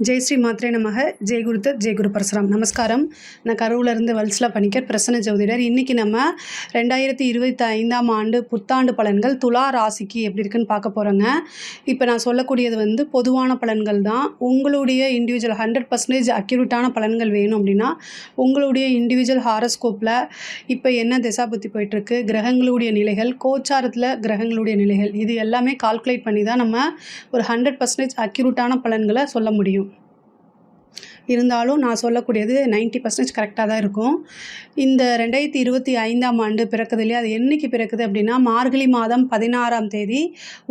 ஜெய் ஸ்ரீ மாத்ரே நமக. ஜெய் குருதத், ஜெய் குரு பரசுராம். நமஸ்காரம். நான் கரூரிலிருந்து வல்சலா பணிக்கர், பிரசன்ன ஜோதிடர். இன்றைக்கி நம்ம 2025ஆம் ஆண்டு புத்தாண்டு பலன்கள் துலா ராசிக்கு எப்படி இருக்குன்னு பார்க்க போகிறோங்க. இப்போ நான் சொல்லக்கூடியது பொதுவான பலன்கள் தான். உங்களுடைய இண்டிவிஜுவல் 100% அக்யூரேட்டான பலன்கள் வேணும் அப்படின்னா உங்களுடைய இண்டிவிஜுவல் ஹாரோஸ்கோப்பில் இப்போ என்ன திசாபுத்தி போயிட்டுருக்கு, கிரகங்களுடைய நிலைகள், கோச்சாரத்தில் கிரகங்களுடைய நிலைகள், இது எல்லாமே கால்குலேட் பண்ணி தான் நம்ம ஒரு 100% அக்யூரேட்டான பலன்களை சொல்ல முடியும். இருந்தாலும் நான் சொல்லக்கூடியது 90% கரெக்டாக தான் இருக்கும். இந்த 2025ஆம் ஆண்டு பிறக்குது இல்லையா, அது என்றைக்கு பிறக்குது அப்படின்னா மார்கழி மாதம் 16ஆம் தேதி,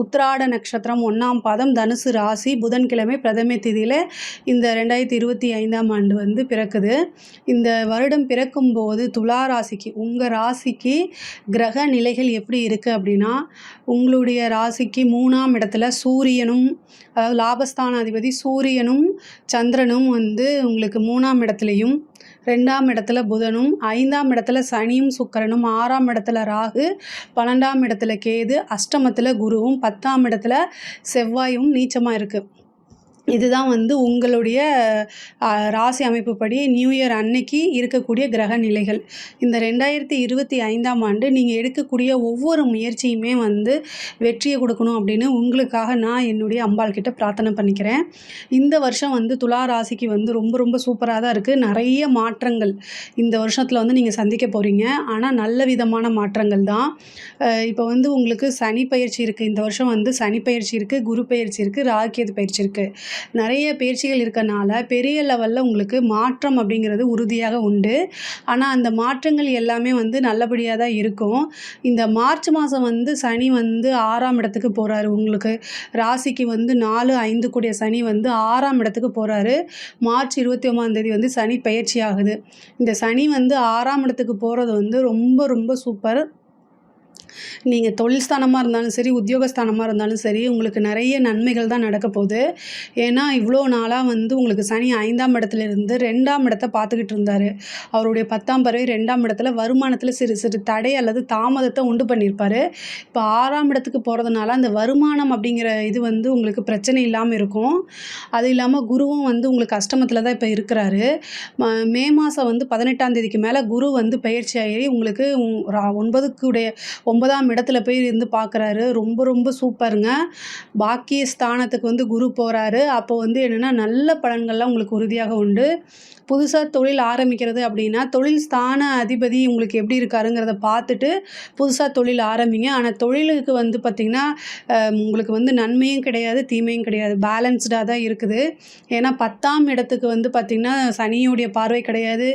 உத்திராட நட்சத்திரம் 1ஆம் பாதம், தனுசு ராசி, புதன்கிழமை பிரதமை தேதியில் இந்த 2025ஆம் ஆண்டு பிறக்குது. இந்த வருடம் பிறக்கும்போது துலா ராசிக்கு, உங்கள் ராசிக்கு கிரக நிலைகள் எப்படி இருக்குது அப்படின்னா, உங்களுடைய ராசிக்கு 3ஆம் இடத்துல சூரியனும், அதாவது லாபஸ்தான அதிபதி சூரியனும் சந்திரனும் உங்களுக்கு 3ஆம் இடத்துலையும், 2ஆம் இடத்துல புதனும், 5ஆம் இடத்துல சனியும் சுக்கிரனும், 6ஆம் இடத்துல ராகு, 12ஆம் இடத்துல கேது, அஷ்டமத்தில் குருவும், 10ஆம் இடத்துல செவ்வாயும் நீச்சமாக இருக்குது. இதுதான் உங்களுடைய ராசி அமைப்புப்படி நியூ இயர் அன்னைக்கு இருக்கக்கூடிய கிரக நிலைகள். இந்த 2025ஆம் ஆண்டு நீங்கள் எடுக்கக்கூடிய ஒவ்வொரு முயற்சியுமே வெற்றியை கொடுக்கணும் அப்படின்னு உங்களுக்காக நான் என்னுடைய அம்பாள் கிட்ட பிரார்த்தனை பண்ணிக்கிறேன். இந்த வருஷம் துலா ராசிக்கு ரொம்ப ரொம்ப சூப்பராக தான் இருக்குது. நிறைய மாற்றங்கள் இந்த வருஷத்தில் நீங்கள் சந்திக்க போகிறீங்க. ஆனால் நல்ல விதமான மாற்றங்கள் தான். இப்போ உங்களுக்கு சனி பயிற்சி இருக்குது. இந்த வருஷம் சனி பயிற்சி இருக்குது, குரு பயிற்சி இருக்குது, ராகுகேது பயிற்சி இருக்குது. நிறைய பயிற்சிகள் இருக்கனால பெரிய லெவலில் உங்களுக்கு மாற்றம் அப்படிங்கிறது உறுதியாக உண்டு. ஆனால் அந்த மாற்றங்கள் எல்லாமே நல்லபடியாக தான் இருக்கும். இந்த மார்ச் மாதம் சனி 6ஆம் இடத்துக்கு போகிறாரு. உங்களுக்கு ராசிக்கு 4, 5 கூடிய சனி 6ஆம் இடத்துக்கு போகிறாரு. மார்ச் 29ஆம் தேதி சனி பயிற்சி ஆகுது. இந்த சனி 6ஆம் இடத்துக்கு போகிறது ரொம்ப ரொம்ப சூப்பர். நீங்கள் தொழில் ஸ்தானமாக இருந்தாலும் சரி, உத்தியோகஸ்தானமாக இருந்தாலும் சரி, உங்களுக்கு நிறைய நன்மைகள் தான் நடக்க போகுது. ஏன்னா இவ்வளோ நாளாக உங்களுக்கு சனி 5ஆம் இடத்துலேருந்து 2ஆம் இடத்தை பார்த்துக்கிட்டு இருந்தார். அவருடைய 10ஆம் பறவை 2ஆம் இடத்துல வருமானத்தில் சிறு சிறு தடை அல்லது தாமதத்தை உண்டு பண்ணியிருப்பார். இப்போ 6ஆம் இடத்துக்கு போகிறதுனால அந்த வருமானம் அப்படிங்கிற இது உங்களுக்கு பிரச்சனை இல்லாமல் இருக்கும். அது இல்லாமல் குருவும் உங்களுக்கு அஷ்டமத்தில் தான் இப்போ இருக்கிறாரு. மே மாதம் 18ஆம் தேதிக்கு மேலே குரு பயிற்சி ஆகி உங்களுக்கு 9ஆம் இடத்துல போய் இருந்து பார்க்குறாரு. ரொம்ப ரொம்ப சூப்பருங்க. பாக்கிய ஸ்தானத்துக்கு குரு போகிறாரு. அப்போ என்னென்னா நல்ல பலன்கள்லாம் உங்களுக்கு உறுதியாக உண்டு. புதுசாக தொழில் ஆரம்பிக்கிறது அப்படின்னா தொழில் ஸ்தான அதிபதி உங்களுக்கு எப்படி இருக்காருங்கிறத பார்த்துட்டு புதுசாக தொழில் ஆரம்பிங்க. ஆனால் தொழிலுக்கு பார்த்திங்கன்னா உங்களுக்கு நன்மையும் கிடையாது, தீமையும் கிடையாது, பேலன்ஸ்டாக தான் இருக்குது. ஏன்னா 10ஆம் இடத்துக்கு பார்த்திங்கன்னா சனியோடைய பார்வை கிடையாது,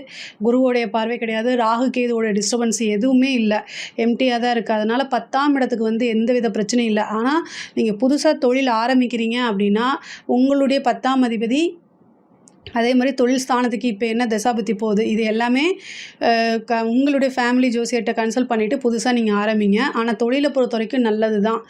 குருவோடைய பார்வை கிடையாது, ராகு கேதுவோடைய டிஸ்டர்பன்ஸ் எதுவுமே இல்லை, எம்டியாக தான் இருக்குது. அதனால் 10ஆம் இடத்துக்கு எந்த வித பிரச்சனையும் இல்லை. ஆனால் நீங்கள் புதுசாக தொழில் ஆரம்பிக்கிறீங்க அப்படின்னா உங்களுடைய 10ஆம் அதிபதி அதே மாதிரி தொழில் ஸ்தானத்துக்கு இப்போ என்ன தசாபுத்தி போகுது, இது எல்லாமே உங்களுடைய ஃபேமிலி ஜோசியர்கிட்ட கன்சல்ட் பண்ணிவிட்டு புதுசாக நீங்கள் ஆரம்பிங்க. ஆனால் தொழிலை பொறுத்த வரைக்கும் நல்லது தான்.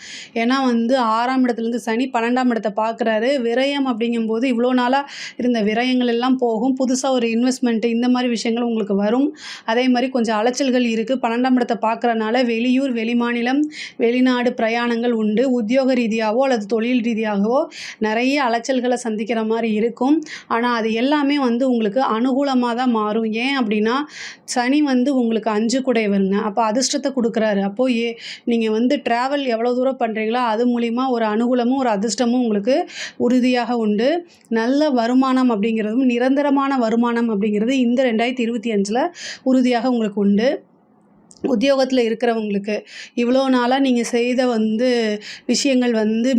ஏன்னா 6ஆம் இடத்துலேருந்து சனி 12ஆம் இடத்தை பார்க்குறாரு. விரயம் அப்படிங்கும்போது இவ்வளோ நாளாக இருந்த விரயங்கள் எல்லாம் போகும். புதுசாக ஒரு இன்வெஸ்ட்மெண்ட்டு இந்த மாதிரி விஷயங்கள் உங்களுக்கு வரும். அதே மாதிரி கொஞ்சம் அலைச்சல்கள் இருக்குது. 12ஆம் இடத்தை பார்க்குறனால வெளியூர், வெளிமாநிலம், வெளிநாடு பிரயாணங்கள் உண்டு. உத்தியோக ரீதியாகவோ அல்லது தொழில் ரீதியாகவோ நிறைய அலைச்சல்களை சந்திக்கிற மாதிரி இருக்கும். ஆனால் அது எல்லாமே உங்களுக்கு அனுகூலமாக தான் மாறும். ஏன் அப்படின்னா சனி உங்களுக்கு 5 கூடையவருங்க. அப்போ அதிர்ஷ்டத்தை கொடுக்குறாரு. அப்போது நீங்கள் ட்ராவல் எவ்வளோ தூரம் பண்ணுறீங்களோ அது மூலிமா ஒரு அனுகூலமும் ஒரு அதிர்ஷ்டமும் உங்களுக்கு உறுதியாக உண்டு. நல்ல வருமானம் அப்படிங்கிறதும் நிரந்தரமான வருமானம் அப்படிங்கிறது இந்த 2025 உறுதியாக உங்களுக்கு உண்டு. உத்தியோகத்தில் இருக்கிறவங்களுக்கு இவ்வளோ நாளாக நீங்கள் செய்த விஷயங்கள்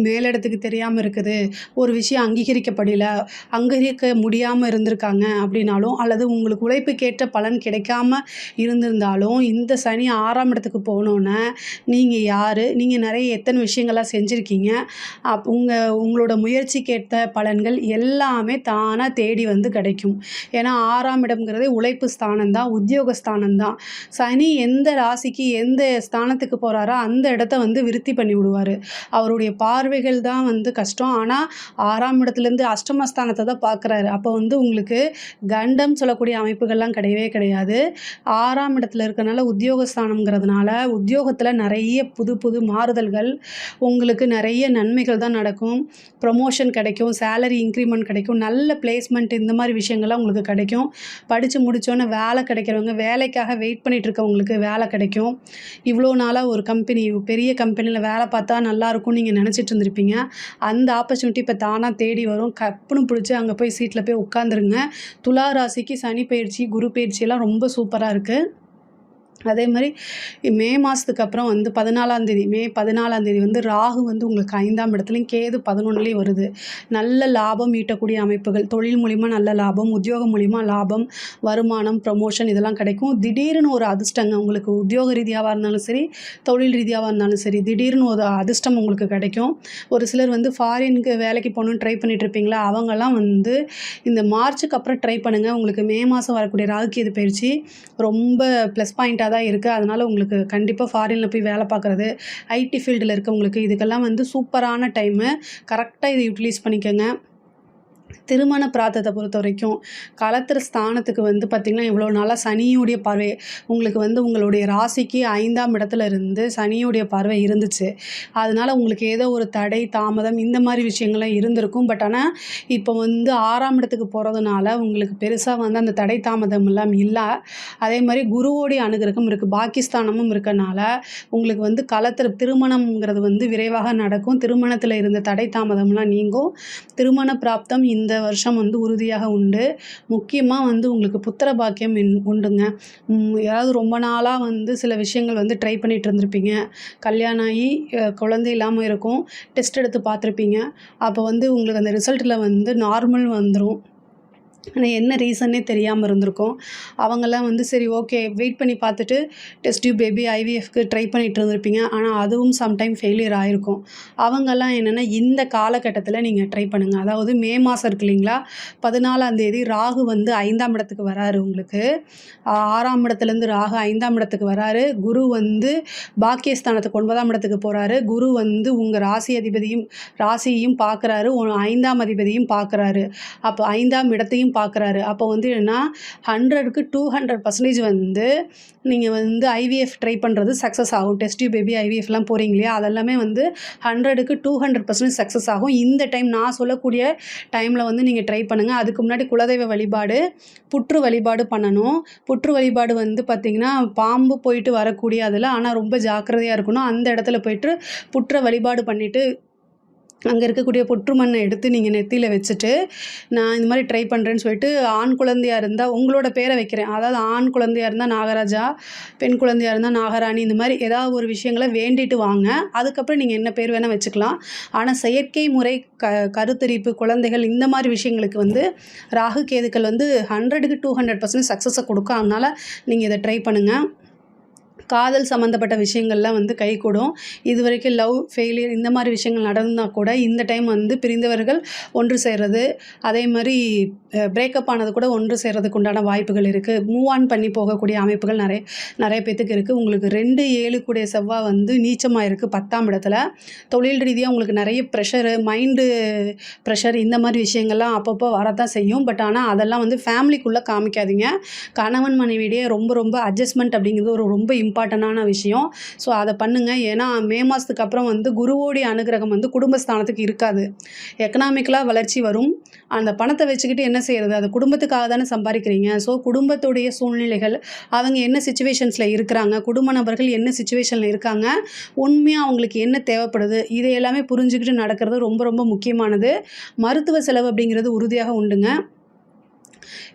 மேலிடத்துக்கு தெரியாமல் இருக்குது, ஒரு விஷயம் அங்கீகரிக்க முடியாமல் இருந்திருக்காங்க அப்படின்னாலும், அல்லது உங்களுக்கு உழைப்புக்கேற்ற பலன் கிடைக்காம இருந்திருந்தாலும், இந்த சனி 6ஆம் இடத்துக்கு போனோன்னே நீங்கள் யார், நீங்கள் நிறைய எத்தனை விஷயங்கள்லாம் செஞ்சுருக்கீங்க, உங்களோட முயற்சிக்கேற்ற பலன்கள் எல்லாமே தானாக தேடி கிடைக்கும். ஏன்னா 6ஆம் இடம்ங்கிறது உழைப்பு ஸ்தானம் தான், உத்தியோக ஸ்தானம் தான். சனி எந்த எந்த ராசிக்கு எந்த ஸ்தானத்துக்கு போகிறாரோ அந்த இடத்த வந்து விருத்தி பண்ணி விடுவார். அவருடைய பார்வைகள் தான் வந்து கஷ்டம். ஆனால் 6ஆம் இடத்துலேருந்து அஷ்டமஸ்தானத்தை தான் பார்க்குறாரு. அப்போ வந்து உங்களுக்கு கண்டம் சொல்லக்கூடிய அமைப்புகள்லாம் கிடையவே கிடையாது. 6ஆம் இடத்துல இருக்கனால உத்தியோகஸ்தானம்ங்கிறதுனால உத்தியோகத்தில் நிறைய புது புது மாறுதல்கள், உங்களுக்கு நிறைய நன்மைகள் தான் நடக்கும். ப்ரொமோஷன் கிடைக்கும், சேலரி இன்க்ரிமெண்ட் கிடைக்கும், நல்ல பிளேஸ்மெண்ட் இந்த மாதிரி விஷயங்கள்லாம் உங்களுக்கு கிடைக்கும். படித்து முடித்தோன்னே வேலை கிடைக்கிறவங்க, வேலைக்காக வெயிட் பண்ணிகிட்டு இருக்கவங்களுக்கு வேலை கிடைக்கும். இவ்வளோ நாளாக ஒரு கம்பெனி, பெரிய கம்பெனியில் வேலை பார்த்தா நல்லாயிருக்கும்னு நீங்கள் நினச்சிட்டு இருந்திருப்பீங்க. அந்த ஆப்பர்ச்சுனிட்டி இப்போ தானாக தேடி வரும். கப்புன்னு பிடிச்சி அங்கே போய் சீட்டில் போய் உட்காந்துருங்க. துலா ராசிக்கு சனி பயிற்சி, குரு பயிற்சியெல்லாம் ரொம்ப சூப்பராக இருக்குது. அதே மாதிரி மே மாதத்துக்கு அப்புறம் வந்து 14ஆம் தேதி, மே 14ஆம் தேதி வந்து ராகு வந்து உங்களுக்கு 5ஆம் இடத்துலையும், கேது 11லேயும் வருது. நல்ல லாபம் ஈட்டக்கூடிய அமைப்புகள், தொழில் மூலிமா நல்ல லாபம், உத்தியோகம் மூலிமா லாபம், வருமானம், ப்ரமோஷன் இதெல்லாம் கிடைக்கும். திடீர்னு ஒரு அதிர்ஷ்டங்க உங்களுக்கு உத்தியோக ரீதியாவாக இருந்தாலும் சரி, தொழில் ரீதியாவாக இருந்தாலும் சரி, திடீர்னு ஒரு அதிர்ஷ்டம் உங்களுக்கு கிடைக்கும். ஒரு சிலர் வந்து ஃபாரினுக்கு வேலைக்கு போகணுன்னு ட்ரை பண்ணிட்டு இருப்பீங்களா, அவங்கெல்லாம் வந்து இந்த மார்ச்சுக்கு அப்புறம் ட்ரை பண்ணுங்கள். உங்களுக்கு மே மாதம் வரக்கூடிய ராகு கேது பயிற்சி ரொம்ப ப்ளஸ் பாயிண்ட்டாக தான் இருக்குது. அதனால் உங்களுக்கு கண்டிப்பாக ஃபாரினில் போய் வேலை பார்க்குறது, ஐடி ஃபீல்டில் இருக்கவங்களுக்கு இதுக்கெல்லாம் வந்து சூப்பரான டைமு. கரெக்டாக இதை யூட்டிலைஸ் பண்ணிக்கோங்க. திருமண பிரார்த்தத்தை பொறுத்த வரைக்கும் களத்திர ஸ்தானத்துக்கு வந்து பார்த்திங்கன்னா இவ்வளோ நாளாக சனியுடைய பார்வை உங்களுக்கு வந்து உங்களுடைய ராசிக்கு 5ஆம் இடத்துல இருந்து சனியுடைய பார்வை இருந்துச்சு. அதனால் உங்களுக்கு ஏதோ ஒரு தடை தாமதம் இந்த மாதிரி விஷயங்கள்லாம் இருந்திருக்கும். பட் ஆனால் இப்போ வந்து 6ஆம் இடத்துக்கு போகிறதுனால உங்களுக்கு பெருசாக வந்து அந்த தடை தாமதம் எல்லாம் இல்லை. அதே மாதிரி குருவோடைய அனுகிரகம் இருக்குது, பாகிஸ்தானமும் இருக்கனால உங்களுக்கு வந்து களத்திர திருமணம்ங்கிறது வந்து விரைவாக நடக்கும். திருமணத்தில் இருந்த தடை தாமதம்லாம் நீங்கும். திருமண பிராப்தம் இந்த வருஷம் வந்து உறுதியாக உண்டு. முக்கியமாக வந்து உங்களுக்கு புத்திர பாக்கியம் உண்டுங்க. யாராவது ரொம்ப நாளாக வந்து சில விஷயங்கள் வந்து ட்ரை பண்ணிகிட்டு இருந்திருப்பீங்க, கல்யாணம் ஆகி குழந்தை இல்லாமல் இருக்கும், டெஸ்ட் எடுத்து பார்த்துருப்பீங்க. அப்போ வந்து உங்களுக்கு அந்த ரிசல்ட்டில் வந்து நார்மல் வந்துடும். ஆனால் என்ன ரீசன்னே தெரியாமல் இருந்திருக்கும். அவங்கெல்லாம் வந்து சரி ஓகே வெயிட் பண்ணி பார்த்துட்டு டெஸ்ட் டியூப் பேபி ஐவிஎஃப்க்கு ட்ரை பண்ணிகிட்டு இருந்திருப்பீங்க. ஆனால் அதுவும் சம்டைம் ஃபெயிலியர் ஆகிருக்கும். அவங்கெல்லாம் என்னென்னா இந்த காலகட்டத்தில் நீங்கள் ட்ரை பண்ணுங்கள். அதாவது மே மாதம் இருக்கு இல்லைங்களா, 14ஆம் தேதி ராகு வந்து 5ஆம் இடத்துக்கு வராரு. உங்களுக்கு 6ஆம் இடத்துலேருந்து ராகு 5ஆம் இடத்துக்கு வராரு. குரு வந்து பாக்கியஸ்தானத்துக்கு 9ஆம் இடத்துக்கு போகிறாரு. குரு வந்து உங்கள் ராசியையும் பார்க்குறாரு, 5ஆம் அதிபதியும் பார்க்குறாரு. அப்போ 5ஆம் இடத்தையும் பார்க்குறாரு. அப்போ வந்து என்னன்னா 100க்கு 200% வந்து நீங்கள் வந்து ஐவிஎஃப் ட்ரை பண்ணுறது சக்ஸஸ் ஆகும். டெஸ்ட் டியூப் பேபி ஐவிஎஃப்லாம் போகிறீங்க இல்லையா, அதெல்லாமே வந்து 100க்கு 200% சக்ஸஸ் ஆகும். இந்த டைம் நான் சொல்லக்கூடிய டைமில் வந்து நீங்கள் ட்ரை பண்ணுங்கள். அதுக்கு முன்னாடி குலதெய்வ வழிபாடு, புற்று வழிபாடு பண்ணணும். புற்று வழிபாடு வந்து பார்த்திங்கன்னா பாம்பு போயிட்டு வரக்கூடிய அதில், ஆனால் ரொம்ப ஜாக்கிரதையாக இருக்கணும். அந்த இடத்துல போய்ட்டு புற்றை வழிபாடு பண்ணிவிட்டு அங்கே இருக்கக்கூடிய புற்று மண்ணை எடுத்து நீங்கள் நெத்தியில் வச்சுட்டு, நான் இந்த மாதிரி ட்ரை பண்ணுறேன்னு சொல்லிட்டு, ஆண் குழந்தையாக இருந்தால் உங்களோட பேரை வைக்கிறேன். அதாவது ஆண் குழந்தையாக இருந்தால் நாகராஜா, பெண் குழந்தையாக இருந்தால் நாகராணி, இந்த மாதிரி ஏதாவது ஒரு விஷயங்களை வேண்டிட்டு வாங்க. அதுக்கப்புறம் நீங்கள் என்ன பேர் வேணால் வச்சுக்கலாம். ஆனால் செயற்கை முறை கருத்தரிப்பு, குழந்தைகள் இந்த மாதிரி விஷயங்களுக்கு வந்து ராகு கேதுக்கள் வந்து 100க்கு 200% சக்ஸஸை கொடுக்கும். அதனால் நீங்கள் இதை ட்ரை பண்ணுங்கள். காதல் சம்மந்தப்பட்ட விஷயங்கள்லாம் வந்து கைகூடும். இது வரைக்கும் லவ் ஃபெயிலியர் இந்த மாதிரி விஷயங்கள் நடந்தால் கூட இந்த டைம் வந்து பிரிந்தவர்கள் ஒன்று சேர்றது, அதே மாதிரி பிரேக்கப் ஆனது கூட ஒன்று சேர்றதுக்கு உண்டான வாய்ப்புகள் இருக்குது. மூவ் ஆன் பண்ணி போகக்கூடிய அமைப்புகள் நிறைய பேத்துக்கு இருக்குது. உங்களுக்கு 2-7 கூடிய செவ்வாய் வந்து நீச்சமாக இருக்குது 10ஆம் இடத்துல. தொழில் ரீதியாக உங்களுக்கு நிறைய ப்ரெஷரு, மைண்டு ப்ரெஷர் இந்த மாதிரி விஷயங்கள்லாம் அப்பப்போ வரத்தான் செய்யும். பட் ஆனால் அதெல்லாம் வந்து ஃபேமிலிக்குள்ளே காமிக்காதீங்க. கணவன் மனைவியிடையே ரொம்ப அட்ஜஸ்ட்மெண்ட் அப்படிங்கிறது ஒரு ரொம்ப இம்பார்ட்டண்டான விஷயம். ஸோ அதை பண்ணுங்கள். ஏன்னா மே மாதத்துக்கு அப்புறம் வந்து குருவோடைய அனுகிரகம் வந்து குடும்பஸ்தானத்துக்கு இருக்காது. எக்கனாமிக்கலாக வளர்ச்சி வரும். அந்த பணத்தை வச்சுக்கிட்டு என்ன செய்கிறது, அது குடும்பத்துக்காக தானே சம்பாதிக்கிறீங்க. ஸோ குடும்பத்துடைய சூழ்நிலைகள், அவங்க என்ன சிச்சுவேஷன்ஸில் இருக்கிறாங்க, குடும்ப நபர்கள் என்ன சிச்சுவேஷனில் இருக்காங்க, உண்மையாக அவங்களுக்கு என்ன தேவைப்படுது, இதை எல்லாமே புரிஞ்சுக்கிட்டு நடக்கிறது ரொம்ப முக்கியமானது. மருத்துவ செலவு அப்படிங்கிறது உறுதியாக உண்டுங்க.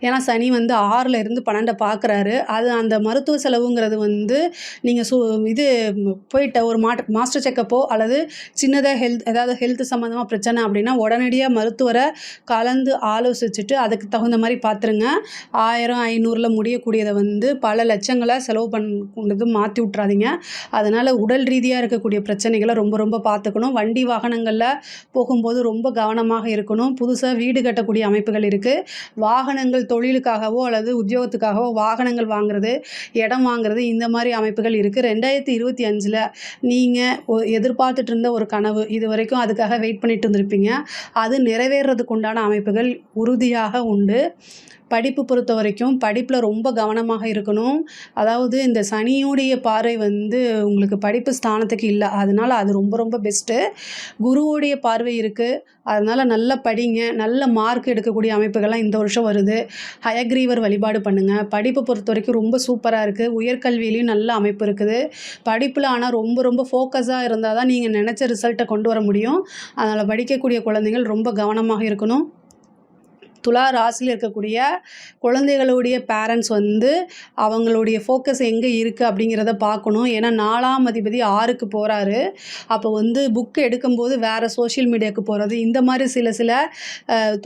ஏன்னா சனி வந்து 6ல் இருந்து 12 பார்க்குறாரு. அது அந்த மருத்துவ செலவுங்கிறது வந்து நீங்கள் இது போயிட்ட ஒரு மாஸ்டர் செக்கப்போ அல்லது சின்னதாக ஏதாவது ஹெல்த் சம்மந்தமாக பிரச்சனை அப்படின்னா உடனடியாக மருத்துவரை கலந்து ஆலோசிச்சுட்டு அதுக்கு தகுந்த மாதிரி பார்த்துருங்க. 1000 500ல் முடியக்கூடியதை வந்து பல லட்சங்களை செலவு பண்ணது மாற்றி விட்றாதீங்க. அதனால் உடல் ரீதியாக இருக்கக்கூடிய பிரச்சனைகளை ரொம்ப பார்த்துக்கணும். வண்டி வாகனங்களில் போகும்போது ரொம்ப கவனமாக இருக்கணும். புதுசாக வீடு கட்டக்கூடிய அமைப்புகள் இருக்குது. வாகன வாகனங்கள் தொழிலுக்காகவோ அல்லது உத்தியோகத்துக்காகவோ வாகனங்கள் வாங்குறது, இடம் வாங்குறது இந்த மாதிரி அமைப்புகள் இருக்குது. 2025ல் நீங்கள் எதிர்பார்த்துட்டு இருந்த ஒரு கனவு, இது வரைக்கும் அதுக்காக வெயிட் பண்ணிட்டு இருந்திருப்பீங்க. அது நிறைவேறதுக்கு உண்டான அமைப்புகள் உறுதியாக உண்டு. படிப்பு பொறுத்த வரைக்கும் படிப்பில் ரொம்ப கவனமாக இருக்கணும். அதாவது இந்த சனியுடைய பார்வை வந்து உங்களுக்கு படிப்பு ஸ்தானத்துக்கு இல்லை, அதனால் அது ரொம்ப ரொம்ப பெஸ்ட்டு. குருவுடைய பார்வை இருக்குது, அதனால் நல்லா படிங்க, நல்ல மார்க் எடுக்கக்கூடிய அமைப்புகள்லாம் இந்த வருஷம் வருது. ஹயக்ரீவர் வழிபாடு பண்ணுங்கள். படிப்பை பொறுத்த வரைக்கும் ரொம்ப சூப்பராக இருக்குது. உயர்கல்வியிலையும் நல்ல அமைப்பு இருக்குது. படிப்பில் ஆனால் ரொம்ப ரொம்ப ஃபோக்கஸாக இருந்தால் தான் நீங்கள் நினச்ச ரிசல்ட்டை கொண்டு வர முடியும். அதனால் படிக்கக்கூடிய குழந்தைகள் ரொம்ப கவனமாக இருக்கணும். துலா ராசியில் இருக்கக்கூடிய குழந்தைகளுடைய பேரண்ட்ஸ் வந்து அவங்களுடைய ஃபோக்கஸ் எங்கே இருக்குது அப்படிங்கிறத பார்க்கணும். ஏன்னா 4ஆம் அதிபதி 6க்கு போகிறாரு. அப்போ வந்து புக்கு எடுக்கும்போது வேறு சோஷியல் மீடியாவுக்கு போகிறது, இந்த மாதிரி சில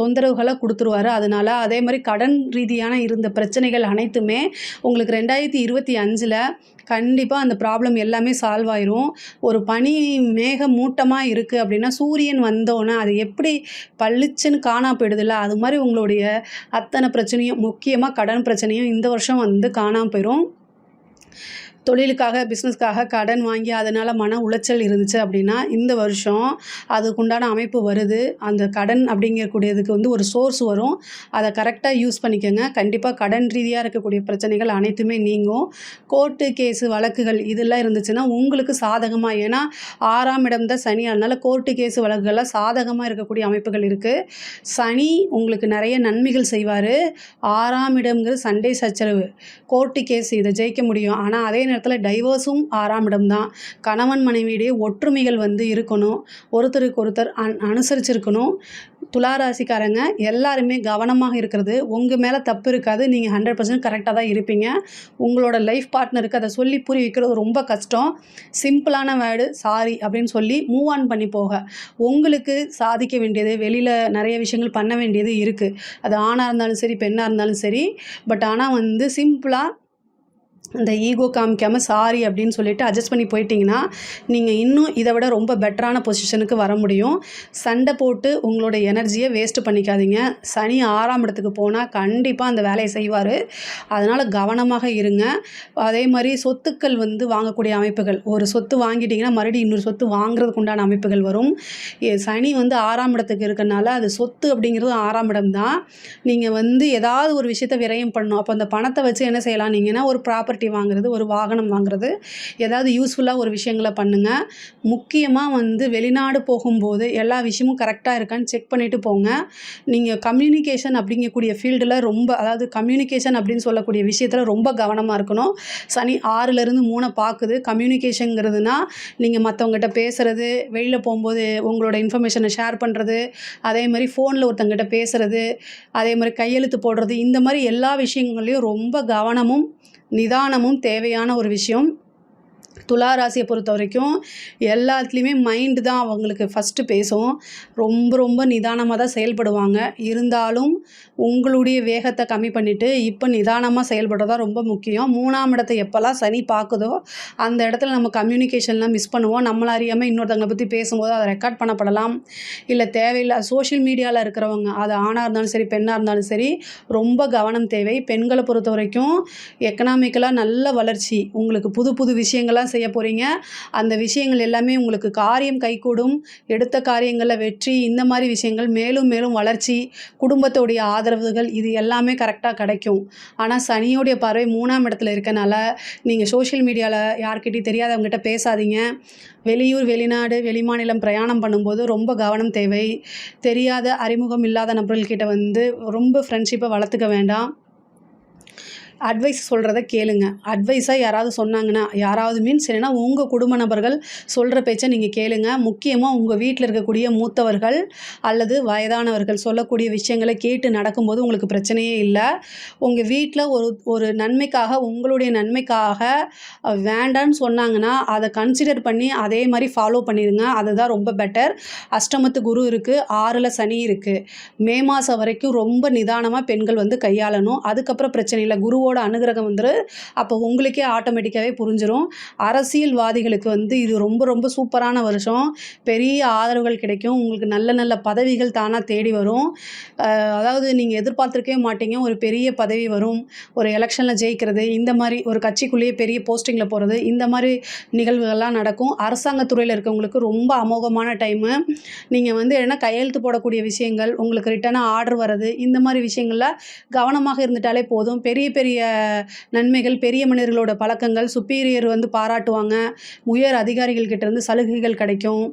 தொந்தரவுகளை கொடுத்துருவாரு. அதனால் அதே மாதிரி கடன் ரீதியான இருந்த பிரச்சனைகள் அனைத்துமே உங்களுக்கு 2025ல் கண்டிப்பாக அந்த ப்ராப்ளம் எல்லாமே சால்வ் ஆயிரும். ஒரு பனி மேக மூட்டமாக இருக்குது அப்படின்னா சூரியன் வந்தோன்னே அது எப்படி பளிச்சுன்னு காணா போயிடுதில்ல, அது மாதிரி உங்களுடைய அத்தனை பிரச்சனையும், முக்கியமாக கடன் பிரச்சனையும் இந்த வருஷம் வந்து காணாமல் போயிடும். தொழிலுக்காக பிஸ்னஸ்க்காக கடன் வாங்கி அதனால் மன உளைச்சல் இருந்துச்சு அப்படின்னா இந்த வருஷம் அதுக்குண்டான அமைப்பு வருது. அந்த கடன் அப்படிங்கக்கூடியதுக்கு வந்து ஒரு சோர்ஸ் வரும். அதை கரெக்டாக யூஸ் பண்ணிக்கோங்க. கண்டிப்பாக கடன் ரீதியாக இருக்கக்கூடிய பிரச்சனைகள் அனைத்துமே நீங்கும். கோர்ட்டு கேஸு வழக்குகள் இதெல்லாம் இருந்துச்சுன்னா உங்களுக்கு சாதகமாக, ஏன்னா 6ஆம் இடம் தான் சனி, அதனால் கோர்ட்டு கேஸு வழக்குகள்லாம் சாதகமாக இருக்கக்கூடிய அமைப்புகள் இருக்குது. சனி உங்களுக்கு நிறைய நன்மைகள் செய்வார். 6ஆம் இடம்ங்கிறது சண்டை சச்சரவு, கோர்ட்டு கேஸ் இதை ஜெயிக்க முடியும். ஆனால் அதே நேரத்தில் டைவர்ஸும் 6ஆம் இடம் தான். கணவன் மனைவியிடையே ஒற்றுமைகள் வந்து இருக்கணும், ஒருத்தருக்கு ஒருத்தர் அனுசரிச்சிருக்கணும். துளாராசிக்காரங்க எல்லாருமே கவனமாக இருக்கிறது உங்கள் மேலே தப்பு இருக்காது. நீங்கள் 100% கரெக்டாக தான் இருப்பீங்க. உங்களோட லைஃப் பார்ட்னருக்கு அதை சொல்லி புரிய வைக்கிறது ரொம்ப கஷ்டம். சிம்பிளான வேர்டு சாரி அப்படின்னு சொல்லி மூவ் ஆன் பண்ணி போக, உங்களுக்கு சாதிக்க வேண்டியது, வெளியில் நிறைய விஷயங்கள் பண்ண வேண்டியது இருக்குது. அது ஆணாக இருந்தாலும் சரி, பெண்ணாக இருந்தாலும் சரி. பட் ஆனால் வந்து சிம்பிளாக இந்த ஈகோ காமிக்காமல் சாரி அப்படின்னு சொல்லிட்டு அட்ஜஸ்ட் பண்ணி போயிட்டீங்கன்னா நீங்கள் இன்னும் இதை விட ரொம்ப பெட்டரான பொசிஷனுக்கு வர முடியும். சண்டை போட்டு உங்களோட எனர்ஜியை வேஸ்ட்டு பண்ணிக்காதீங்க. சனி 6ஆம் இடத்துக்கு போனால் கண்டிப்பாக அந்த வேலையை செய்வார். அதனால் கவனமாக இருங்க. அதே மாதிரி சொத்துக்கள் வந்து வாங்கக்கூடிய அமைப்புகள், ஒரு சொத்து வாங்கிட்டிங்கன்னா மறுபடியும் இன்னொரு சொத்து வாங்குறதுக்கு உண்டான அமைப்புகள் வரும். சனி வந்து 6ஆம் இடத்துக்கு இருக்கனால அது சொத்து அப்படிங்கிறது 6ஆம் இடம் தான். நீங்கள் வந்து ஏதாவது ஒரு விஷயத்தை விரயம் பண்ணணும். அப்போ அந்த பணத்தை வச்சு என்ன செய்யலாம் நீங்கன்னா, ஒரு ப்ராப்பர்ட்டி வாங்குறது, ஒரு வாகனம் வாங்குறது, ஏதாவது யூஸ்ஃபுல்லாக ஒரு விஷயங்களை பண்ணுங்கள். முக்கியமாக வந்து வெளிநாடு போகும்போது எல்லா விஷயமும் கரெக்டாக இருக்கான்னு செக் பண்ணிவிட்டு போங்க. நீங்கள் கம்யூனிகேஷன் அப்படிங்கக்கூடிய ஃபீல்டில் ரொம்ப, அதாவது கம்யூனிகேஷன் அப்படின்னு சொல்லக்கூடிய விஷயத்தில் ரொம்ப கவனமாக இருக்கணும். சனி 6லேருந்து 3 பார்க்குது. கம்யூனிகேஷனுங்கிறதுனா நீங்கள் மற்றவங்ககிட்ட பேசுகிறது, வெளியில் போகும்போது உங்களோட இன்ஃபர்மேஷனை ஷேர் பண்ணுறது, அதே மாதிரி ஃபோனில் ஒருத்தங்கிட்ட பேசுகிறது, அதே மாதிரி கையெழுத்து போடுறது, இந்த மாதிரி எல்லா விஷயங்கள்லையும் ரொம்ப கவனமும் நிதானமும் தேவையான ஒரு விஷயம். துலா ராசியை பொறுத்த வரைக்கும் எல்லாத்துலேயுமே மைண்டு தான் அவங்களுக்கு ஃபஸ்ட்டு பேசும். ரொம்ப ரொம்ப நிதானமாக தான் செயல்படுவாங்க. இருந்தாலும் உங்களுடைய வேகத்தை கம்மி பண்ணிவிட்டு இப்போ நிதானமாக செயல்படுறதா ரொம்ப முக்கியம். 3ஆம் இடத்தை எப்போல்லாம் சனி பார்க்குதோ அந்த இடத்துல நம்ம கம்யூனிகேஷன்லாம் மிஸ் பண்ணுவோம். நம்மளை அறியாமல் இன்னொருத்தவங்களை பற்றி பேசும்போது அதை ரெக்கார்ட் பண்ணப்படலாம். இல்லை தேவையில்லை சோஷியல் மீடியாவில் இருக்கிறவங்க, அது ஆணாக இருந்தாலும் சரி, பெண்ணாக இருந்தாலும் சரி, ரொம்ப கவனம் தேவை. பெண்களை பொறுத்த வரைக்கும் எக்கனாமிக்கலாக நல்ல வளர்ச்சி, உங்களுக்கு புது புது விஷயங்கள்லாம் செய்ய போகிறீங்க. அந்த விஷயங்கள் எல்லாமே உங்களுக்கு காரியம் கைகூடும். எடுத்த காரியங்களில் வெற்றி, இந்த மாதிரி விஷயங்கள் மேலும் மேலும் வளர்ச்சி, குடும்பத்தோடைய ஆதரவுகள், இது எல்லாமே கரெக்டாக கிடைக்கும். ஆனால் சனியோடைய பார்வை 3ஆம் இடத்துல இருக்கனால நீங்கள் சோஷியல் மீடியாவில் யார்கிட்டையும் தெரியாதவங்ககிட்ட பேசாதீங்க. வெளியூர், வெளிநாடு, வெளிமாநிலம் பிரயாணம் பண்ணும்போது ரொம்ப கவனம் தேவை. தெரியாத, அறிமுகம் இல்லாத நபர்கள்கிட்ட வந்து ரொம்ப ஃப்ரெண்ட்ஷிப்பை வளர்த்துக்க வேண்டாம். அட்வைஸ் சொல்கிறத கேளுங்க. அட்வைஸாக யாராவது சொன்னாங்கன்னா, யாராவது மீன்ஸ் என்னென்னா உங்கள் குடும்ப நபர்கள் சொல்கிற பேச்சை நீங்கள் கேளுங்க. முக்கியமாக உங்கள் வீட்டில் இருக்கக்கூடிய மூத்தவர்கள் அல்லது வயதானவர்கள் சொல்லக்கூடிய விஷயங்களை கேட்டு நடக்கும்போது உங்களுக்கு பிரச்சனையே இல்லை. உங்கள் வீட்டில் ஒரு நன்மைக்காக, உங்களுடைய நன்மைக்காக வேண்டான்னு சொன்னாங்கன்னா அதை கன்சிடர் பண்ணி அதே மாதிரி ஃபாலோ பண்ணிடுங்க. அதுதான் ரொம்ப பெட்டர். அஷ்டமத்து குரு இருக்குது, 6ல் சனி இருக்குது. மே மாதம் வரைக்கும் ரொம்ப நிதானமாக பெண்கள் வந்து கையாளணும். அதுக்கப்புறம் பிரச்சனை இல்லை. குருவோட குருவோட அனுகிரகம் வந்துடும். அப்போ உங்களுக்கே ஆட்டோமேட்டிக்காகவே புரிஞ்சிடும். அரசியல்வாதிகளுக்கு வந்து இது ரொம்ப ரொம்ப சூப்பரான வருஷம். பெரிய ஆதரவுகள் கிடைக்கும். உங்களுக்கு நல்ல நல்ல பதவிகள் தானாக தேடி வரும். அதாவது நீங்கள் எதிர்பார்த்துருக்கவே மாட்டீங்க. ஒரு பெரிய பதவி வரும். ஒரு எலெக்ஷனில் ஜெயிக்கிறது, இந்த மாதிரி ஒரு கட்சிக்குள்ளேயே பெரிய போஸ்டிங்கில் போகிறது, இந்த மாதிரி நிகழ்வுகள்லாம் நடக்கும். அரசாங்கத்துறையில் இருக்கவங்களுக்கு ரொம்ப அமோகமான டைமு. நீங்கள் வந்து என்ன கையெழுத்து போடக்கூடிய விஷயங்கள், உங்களுக்கு ரிட்டனாக ஆர்டர் வர்றது, இந்த மாதிரி விஷயங்களில் கவனமாக இருந்துட்டாலே போதும். பெரிய பெரிய நன்மைகள், பெரிய மனிதர்களோட பழக்கங்கள், சுப்பீரியர் வந்து பாராட்டுவாங்க. உயர் அதிகாரிகள் கிட்ட இருந்து சலுகைகள் கிடைக்கும்.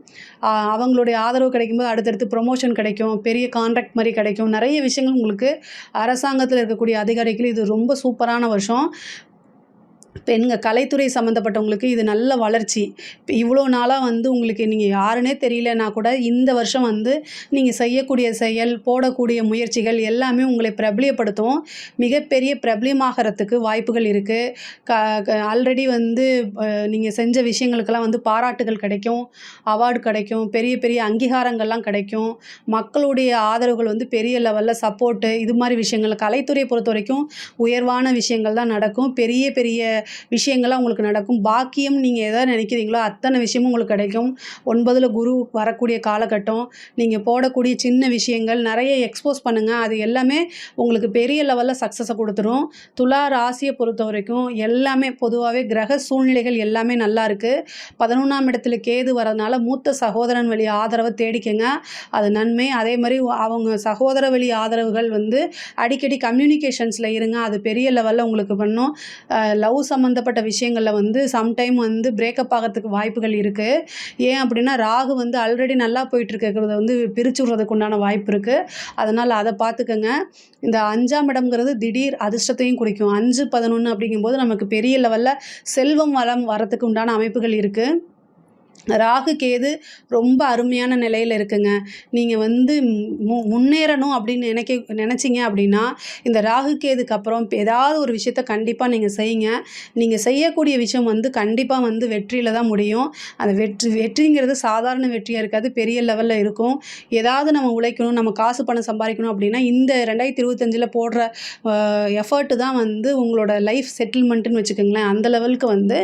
அவங்களுடைய ஆதரவு கிடைக்கும்போது அடுத்தடுத்து ப்ரொமோஷன் கிடைக்கும். பெரிய கான்ட்ராக்ட் மாதிரி கிடைக்கும். நிறைய விஷயங்கள் உங்களுக்கு அரசாங்கத்தில் இருக்கக்கூடிய அதிகாரிகள் இது ரொம்ப சூப்பரான வருஷம். கலைத்துறை சம்மந்தப்பட்டவங்களுக்கு இது நல்ல வளர்ச்சி. இவ்வளோ நாளாக வந்து உங்களுக்கு நீங்கள் யாருன்னே தெரியலனா கூட இந்த வருஷம் வந்து நீங்கள் செய்யக்கூடிய செயல், போடக்கூடிய முயற்சிகள் எல்லாமே உங்களை பிரபலியப்படுத்தும். மிகப்பெரிய பிரபலியமாகறதுக்கு வாய்ப்புகள் இருக்குது. ஆல்ரெடி வந்து நீங்கள் செஞ்ச விஷயங்களுக்கெல்லாம் வந்து பாராட்டுகள் கிடைக்கும், அவார்டு கிடைக்கும், பெரிய பெரிய அங்கீகாரங்கள்லாம் கிடைக்கும். மக்களுடைய ஆதரவுகள் வந்து பெரிய லெவலில் சப்போர்ட்டு, இது மாதிரி விஷயங்கள் கலைத்துறையை பொறுத்த வரைக்கும் உயர்வான விஷயங்கள் தான் நடக்கும். பெரிய பெரிய விஷயங்கள்லாம் உங்களுக்கு நடக்கும். பாக்கியம் நீங்கள் எதை நினைக்கிறீங்களோ அத்தனை விஷயமும் உங்களுக்கு கிடைக்கும். 9ல் குரு வரக்கூடிய காலகட்டம். நீங்கள் போடக்கூடிய சின்ன விஷயங்கள் நிறைய எக்ஸ்போஸ் பண்ணுங்கள். அது எல்லாமே உங்களுக்கு பெரிய லெவலில் சக்ஸஸை கொடுத்துரும். துலா ராசியை பொறுத்த வரைக்கும் எல்லாமே பொதுவாகவே கிரக சூழ்நிலைகள் எல்லாமே நல்லா இருக்குது. 11ஆம் இடத்துல கேது வரதுனால மூத்த சகோதரன் வழி ஆதரவை தேடிக்கங்க. அது நன்மை. அதே மாதிரி அவங்க சகோதர வழி ஆதரவுகள் வந்து அடிக்கடி கம்யூனிகேஷன்ஸில் இருங்க. அது பெரிய லெவலில் உங்களுக்கு பண்ணும். லவ் சம்மந்தப்பட்ட விஷயங்களில் வந்து சம்டைம் வந்து பிரேக்கப் ஆகிறதுக்கு வாய்ப்புகள் இருக்குது. ஏன் அப்படின்னா ராகு வந்து ஆல்ரெடி நல்லா போயிட்டுருக்கிறத வந்து பிரித்து விடுறதுக்கு உண்டான வாய்ப்பு இருக்குது. அதனால் அதை பார்த்துக்கங்க. இந்த 5ஆம் இடம்ங்கிறது திடீர் அதிர்ஷ்டத்தையும் குறிக்கும். 5, 11 அப்படிங்கும்போது நமக்கு பெரிய லெவலில் செல்வம் வளம் வரத்துக்கு உண்டான அமைப்புகள் இருக்குது. ராகு கேது ரொம்ப அருமையான நிலையில் இருக்குங்க. நீங்கள் வந்து முன்னேறணும் அப்படின்னு நினச்சிங்க அப்படின்னா இந்த ராகு கேதுக்கு அப்புறம் ஏதாவது ஒரு விஷயத்த கண்டிப்பாக நீங்கள் செய்யுங்க. நீங்கள் செய்யக்கூடிய விஷயம் வந்து கண்டிப்பாக வந்து வெற்றியில் தான் முடியும். அந்த வெற்றிங்கிறது சாதாரண வெற்றியாக இருக்காது, பெரிய லெவலில் இருக்கும். ஏதாவது நம்ம உழைக்கணும், நம்ம காசு பணம் சம்பாதிக்கணும் அப்படின்னா இந்த 2025 போடுற எஃபர்ட்டு தான் வந்து உங்களோட லைஃப் செட்டில்மெண்ட்டுன்னு வச்சுக்கோங்களேன். அந்த லெவலுக்கு வந்து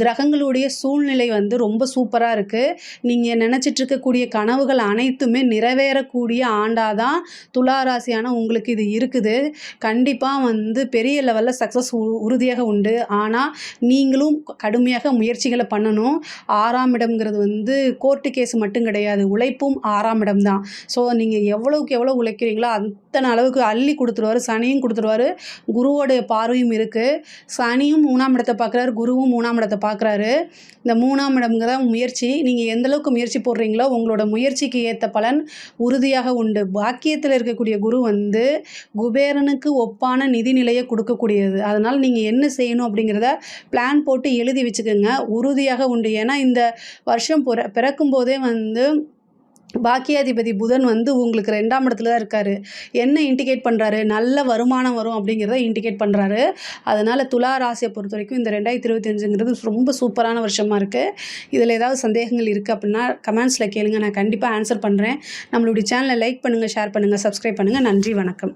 கிரகங்களுடைய சூழ்நிலை வந்து ரொம்ப சூப்பராக இருக்குது. நீங்கள் நினச்சிட்டு இருக்கக்கூடிய கனவுகள் அனைத்துமே நிறைவேறக்கூடிய ஆண்டாக தான் துலா ராசியான உங்களுக்கு இது இருக்குது. கண்டிப்பாக வந்து பெரிய லெவலில் சக்ஸஸ் உறுதியாக உண்டு. ஆனால் நீங்களும் கடுமையாக முயற்சிகளை பண்ணணும். 6ஆம் இடம்ங்கிறது வந்து கோர்ட்டு கேஸ் மட்டும் கிடையாது, உழைப்பும் 6ஆம் இடம் தான். ஸோ நீங்கள் எவ்வளோக்கு எவ்வளோ உழைக்கிறீங்களோ அத்தனை அளவுக்கு அள்ளி கொடுத்துருவாரு. சனியும் கொடுத்துருவாரு. குருவோடைய பார்வையும் இருக்குது. சனியும் 3ஆம் இடத்தை பார்க்குறாரு, குருவும் 3ஆம் இடத்தை பார்க்குறாரு. இந்த 3ஆம் இடம்ங்கிறத முயற்சி. நீங்கள் எந்தளவுக்கு முயற்சி போடுறீங்களோ உங்களோட முயற்சிக்கு ஏற்ற பலன் உறுதியாக உண்டு. பாக்கியத்தில் இருக்கக்கூடிய குரு வந்து குபேரனுக்கு ஒப்பான நிதிநிலையை கொடுக்கக்கூடியது. அதனால் நீங்கள் என்ன செய்யணும் அப்படிங்கிறத பிளான் போட்டு எழுதி வச்சுக்கோங்க. உறுதியாக உண்டு. ஏன்னா இந்த வருஷம் பிறக்கும் போதே வந்து பாக்கியாதிபதி புதன் வந்து உங்களுக்கு 2ஆம் இடத்துல தான் இருக்கார். என்ன இண்டிகேட் பண்ணுறாரு? நல்ல வருமானம் வரும் அப்படிங்கிறத இண்டிகேட் பண்ணுறாரு. அதனால் துலா ராசியை பொறுத்த வரைக்கும் இந்த 2025ங்கிறது ரொம்ப சூப்பரான வருஷமாக இருக்குது. இதில் ஏதாவது சந்தேகங்கள் இருக்குது அப்படின்னா கமெண்ட்ஸில் கேளுங்க, நான் கண்டிப்பாக ஆன்சர் பண்ணுறேன். நம்மளுடைய சேனலை லைக் பண்ணுங்கள், ஷேர் பண்ணுங்கள், சப்ஸ்கிரைப் பண்ணுங்கள். நன்றி, வணக்கம்.